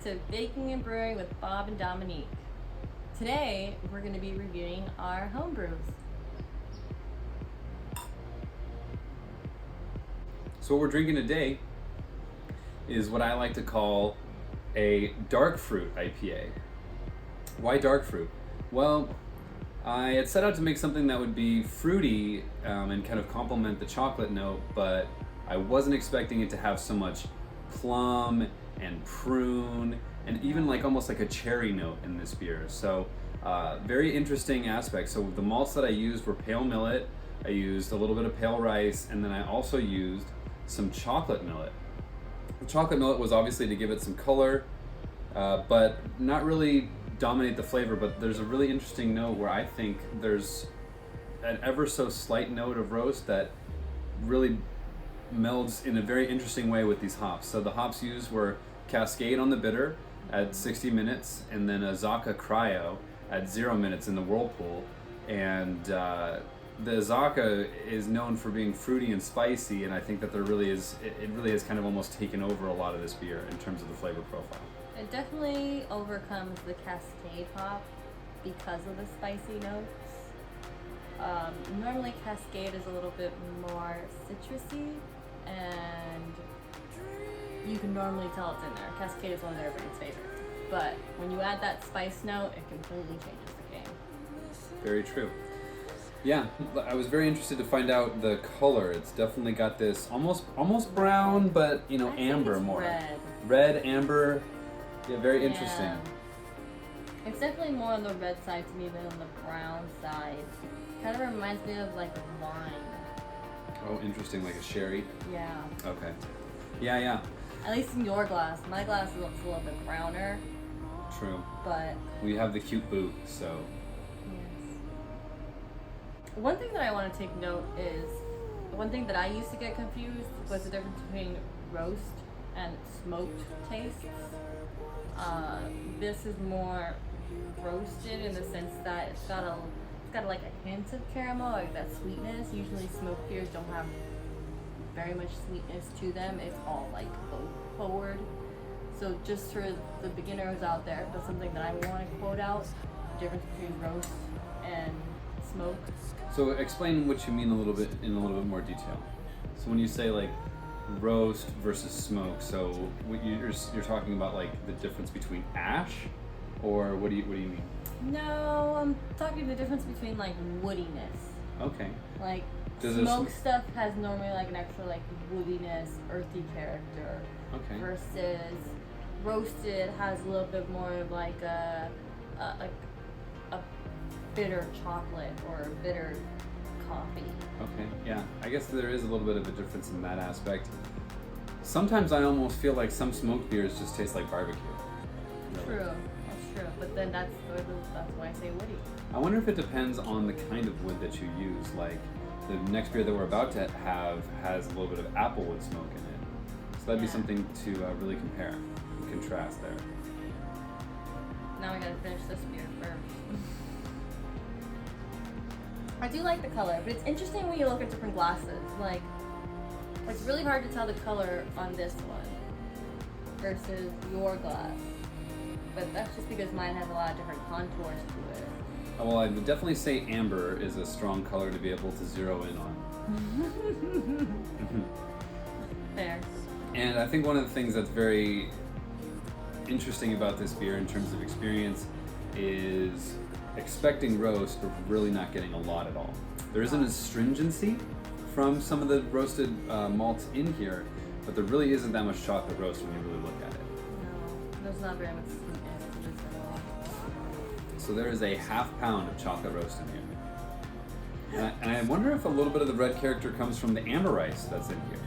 to Baking and Brewing with Bob and Dominique. Today, we're going to be reviewing our homebrews. So what we're drinking today is what I like to call a dark fruit IPA. Why dark fruit? Well, I had set out to make something that would be fruity and kind of complement the chocolate note, but I wasn't expecting it to have so much plum and prune and even like almost like a cherry note in this beer. So very interesting aspect. So the malts that I used were pale millet, I used a little bit of pale rice, and then I also used some chocolate millet. The chocolate millet was obviously to give it some color, but not really dominate the flavor, but there's a really interesting note where I think there's an ever so slight note of roast that really melds in a very interesting way with these hops. So the hops used were Cascade on the bitter at 60 minutes, and then Azacca Cryo at 0 minutes in the whirlpool. And the Azacca is known for being fruity and spicy, and I think that there really is, it really has kind of almost taken over a lot of this beer in terms of the flavor profile. It definitely overcomes the Cascade hop because of the spicy notes. Normally Cascade is a little bit more citrusy, and you can normally tell it's in there. Cascade is one of everybody's favorites. But when you add that spice note, it completely changes the game. Very true. Yeah, I was very interested to find out the color. It's definitely got this almost brown, but you know, amber more. Red, amber. Yeah, very interesting. Yeah. It's definitely more on the red side to me than on the brown side. Kind of reminds me of like wine. Oh, interesting, like a sherry. Yeah. Okay. Yeah. At least in your glass. My glass looks a little bit browner. True. But we have the cute boot, so. yes. One thing that I want to take note is, one thing that I used to get confused was the difference between roast and smoked tastes. This is more roasted in the sense that it's got like a hint of caramel, like that sweetness. Usually smoked beers don't have very much sweetness to them. It's all like oak forward. So just for the beginners out there, that's something that I want to quote out: the difference between roast and smoke. So explain what you mean in a little bit more detail. So when you say like roast versus smoke, so what you're talking about like the difference between ash, or what do you mean? No, I'm talking the difference between like woodiness. Okay. Like smoked stuff has normally like an extra like woodiness, earthy character. Okay. Versus roasted has a little bit more of like a bitter chocolate or bitter coffee. Okay, yeah. I guess there is a little bit of a difference in that aspect. Sometimes I almost feel like some smoked beers just taste like barbecue. True, that's true. But then that's why I say woody. I wonder if it depends on the kind of wood that you use. Like the next beer that we're about to have has a little bit of applewood smoke in it. So that'd be something to really compare and contrast there. Now we gotta finish this beer first. I do like the color, but it's interesting when you look at different glasses. Like, it's really hard to tell the color on this one versus your glass. But that's just because mine has a lot of different contours to it. Well, I would definitely say amber is a strong color to be able to zero in on. Fair. And I think one of the things that's very interesting about this beer in terms of experience is expecting roast, but really not getting a lot at all. There isn't a stringency from some of the roasted malts in here, but there really isn't that much chocolate roast when you really look at it. No, there's not very much sweetness to this at all. So there is a half pound of chocolate roast in here. And I wonder if a little bit of the red character comes from the amber rice that's in here.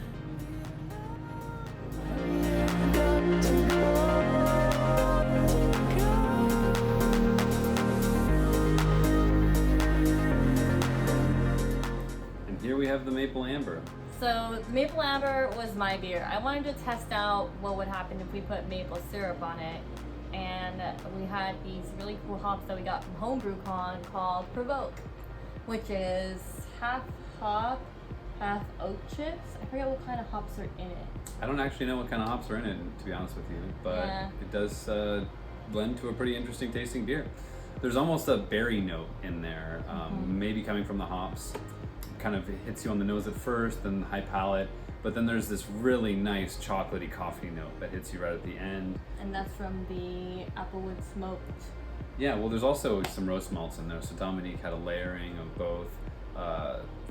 Here we have the maple amber. So maple amber was my beer. I wanted to test out what would happen if we put maple syrup on it, and we had these really cool hops that we got from Homebrew Con called Provoke, which is half hop, half oat chips. I forget what kind of hops are in it. I don't actually know what kind of hops are in it, to be honest with you, but Yeah. it does blend to a pretty interesting tasting beer. There's almost a berry note in there, maybe coming from the hops. Kind of hits you on the nose at first, then the high palate, but then there's this really nice chocolatey coffee note that hits you right at the end. And that's from the applewood smoked. Yeah, well, there's also some roast malts in there. So Dominique had a layering of both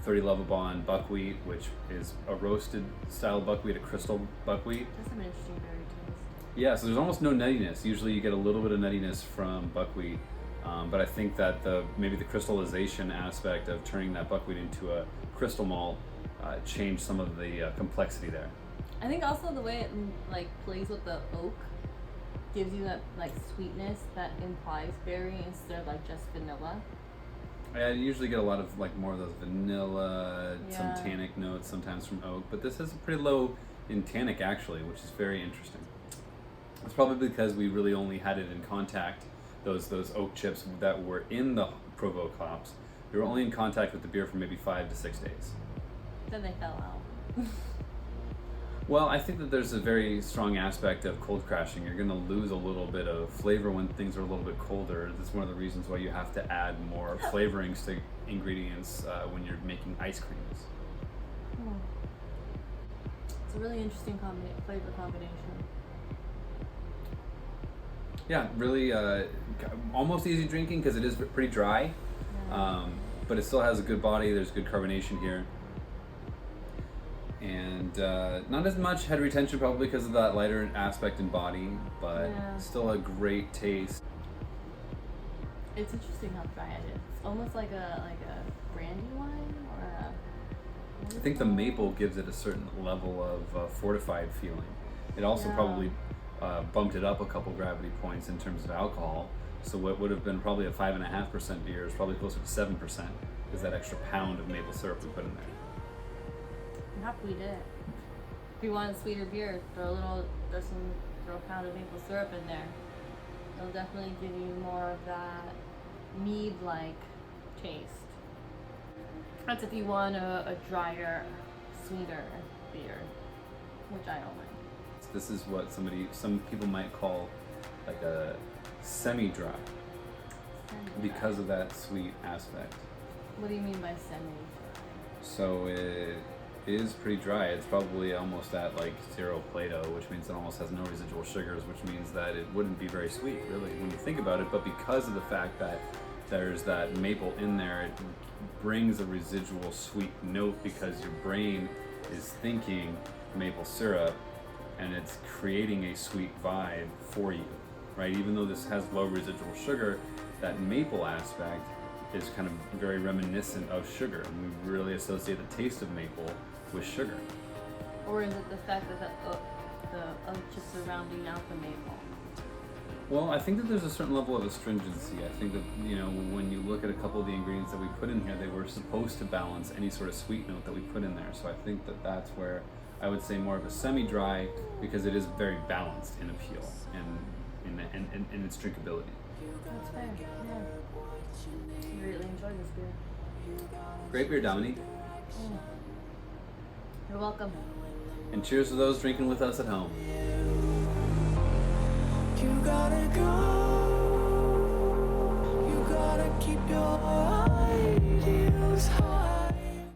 30 Lovabond buckwheat, which is a roasted style buckwheat, a crystal buckwheat. That's an interesting berry taste. Yeah, so there's almost no nuttiness. Usually you get a little bit of nuttiness from buckwheat, but I think that maybe the crystallization aspect of turning that buckwheat into a crystal malt changed some of the complexity there. I think also the way it like plays with the oak gives you that like sweetness that implies berry instead of like just vanilla. I usually get a lot of like more of those vanilla, Yeah. some tannic notes, sometimes from oak, but this is pretty low in tannic actually, which is very interesting. It's probably because we really only had it in contact, those oak chips that were in the Provo hops. We were only in contact with the beer for maybe 5 to 6 days. Then they fell out. Well, I think that there's a very strong aspect of cold crashing. You're going to lose a little bit of flavor when things are a little bit colder. That's one of the reasons why you have to add more flavorings to ingredients when you're making ice creams. It's a really interesting flavor combination. Yeah, really almost easy drinking because it is pretty dry, but it still has a good body. There's good carbonation here. And not as much head retention probably because of that lighter aspect in body, but still a great taste. It's interesting how dry it is. It's almost like a brandy wine or a. I think the maple gives it a certain level of fortified feeling. It also probably bumped it up a couple gravity points in terms of alcohol. So what would have been probably a 5.5% beer is probably closer to 7% because that extra pound of maple syrup we put in there. I'm happy we did it. If you want a sweeter beer, throw a pound of maple syrup in there. It'll definitely give you more of that mead-like taste. That's if you want a drier, sweeter beer, which I don't like. This is what some people might call like a semi-dry because of that sweet aspect. What do you mean by semi-dry? So it is pretty dry. It's probably almost at like 0 Plato, which means it almost has no residual sugars, which means that it wouldn't be very sweet really when you think about it. But because of the fact that there's that maple in there, it brings a residual sweet note because your brain is thinking maple syrup and it's creating a sweet vibe for you, right? Even though this has low residual sugar, that maple aspect is kind of very reminiscent of sugar, and we really associate the taste of maple with sugar. Or is it the fact that the oak chips are rounding out the maple? Well, I think that there's a certain level of astringency. I think that, when you look at a couple of the ingredients that we put in here, they were supposed to balance any sort of sweet note that we put in there. So I think that that's where I would say more of a semi-dry, because it is very balanced in appeal and in its drinkability. That's fair, yeah. I really enjoy this beer. Great beer, Dominique. You're welcome. And cheers to those drinking with us at home. You gotta go. You gotta